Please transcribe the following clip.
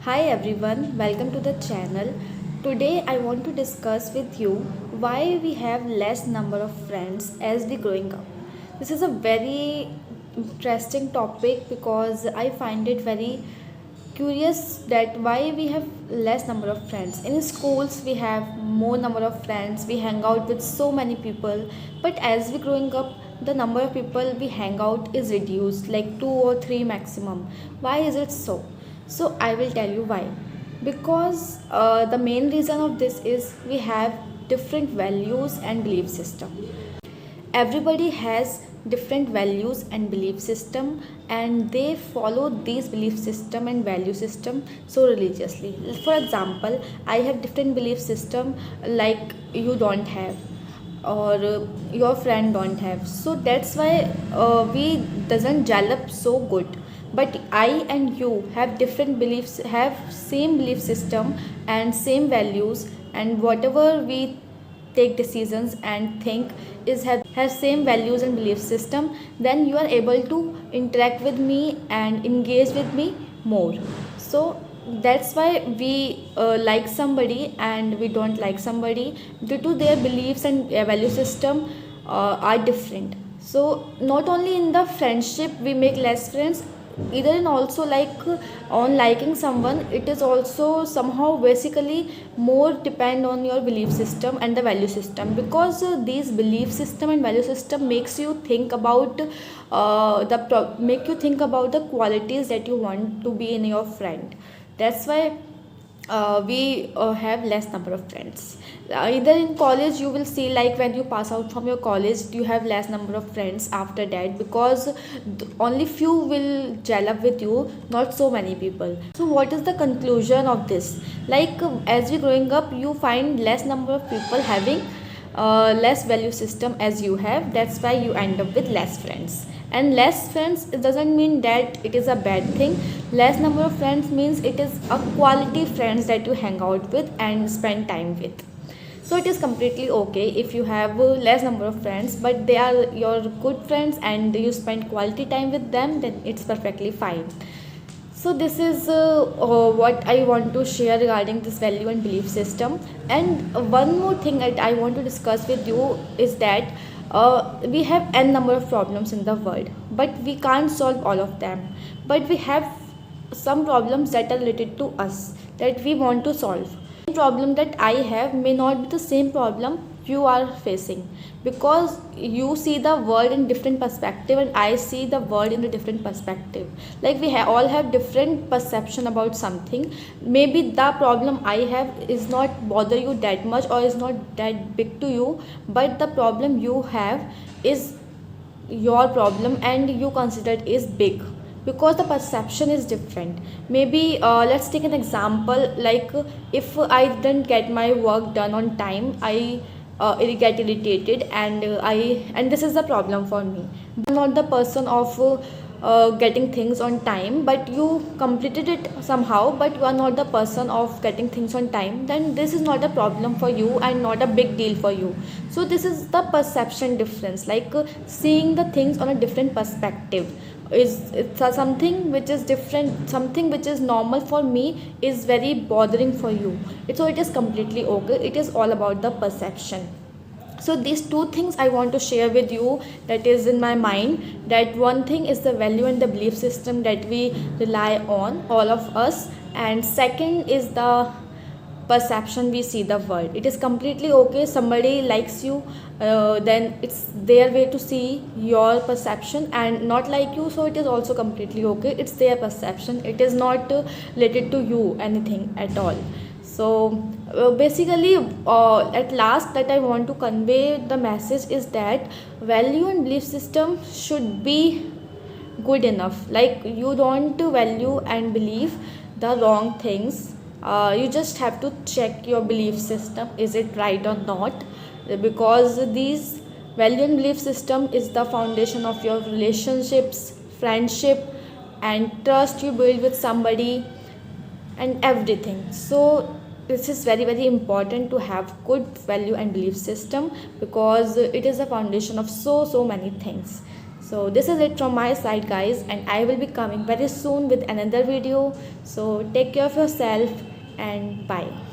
Hi everyone, welcome to the channel. Today I want to discuss with you why we have less number of friends as we growing up. This is a very interesting topic because I find it very curious that why we have less number of friends. In schools we have more number of friends, we hang out with so many people, but as we growing up the number of people we hang out is reduced like 2 or 3 maximum. Why is it so? So I will tell you why. Because the main reason of this is we have different values and belief system. Everybody has different values and belief system, and they follow these belief system and value system so religiously. For example, I have different belief system like you don't have, or your friend don't have, so that's why we doesn't gel up so good. But I and you have different beliefs, have same belief system and same values, and whatever we take decisions and think is have same values and belief system, then you are able to interact with me and engage with me more. So that's why we like somebody and we don't like somebody due to their beliefs and value system are different. So not only in the friendship we make less friends, either in also like on liking someone, it is also somehow basically more depend on your belief system and the value system, because these belief system and value system makes you think about make you think about the qualities that you want to be in your friend. That's why we have less number of friends. Either in college you will see, like when you pass out from your college you have less number of friends after that, because only few will gel up with you, not so many people. So what is the conclusion of this? Like as we growing up you find less number of people having less value system as you have. That's why you end up with less friends. And less friends, it doesn't mean that it is a bad thing. Less number of friends means it is a quality friends that you hang out with and spend time with. So it is completely okay if you have less number of friends, but they are your good friends and you spend quality time with them, then it's perfectly fine. So this is what I want to share regarding this value and belief system. And one more thing that I want to discuss with you is that we have n number of problems in the world, but we can't solve all of them. But we have some problems that are related to us that we want to solve. The problem that I have may not be the same problem you are facing, because you see the world in different perspective and I see the world in a different perspective. Like we all have different perception about something. Maybe the problem I have is not bother you that much or is not that big to you, but the problem you have is your problem and you consider it is big, because the perception is different. Maybe let's take an example, like if I didn't get my work done on time, I get irritated, and and this is the problem for me. I'm not the person of getting things on time, but you completed it somehow, but you are not the person of getting things on time, then this is not a problem for you and not a big deal for you. So this is the perception difference, like seeing the things on a different perspective. Is it's something which is different, something which is normal for me is very bothering for you. So it is completely okay. It is all about the perception. So these two things I want to share with you, that is in my mind. That one thing is the value and the belief system that we rely on, all of us, and second is the perception we see the world. It is completely okay, somebody likes you, then it's their way to see your perception, and not like you, so it is also completely okay. It's their perception, it is not related to you anything at all. So basically at last that I want to convey the message is that value and belief system should be good enough. Like you don't value and believe the wrong things. You just have to check your belief system, is it right or not, because these value and belief system is the foundation of your relationships, friendship, and trust you build with somebody and everything. So this is very very important to have good value and belief system, because it is a foundation of so many things. So this is it from my side, guys, and I will be coming very soon with another video. So take care of yourself and bye.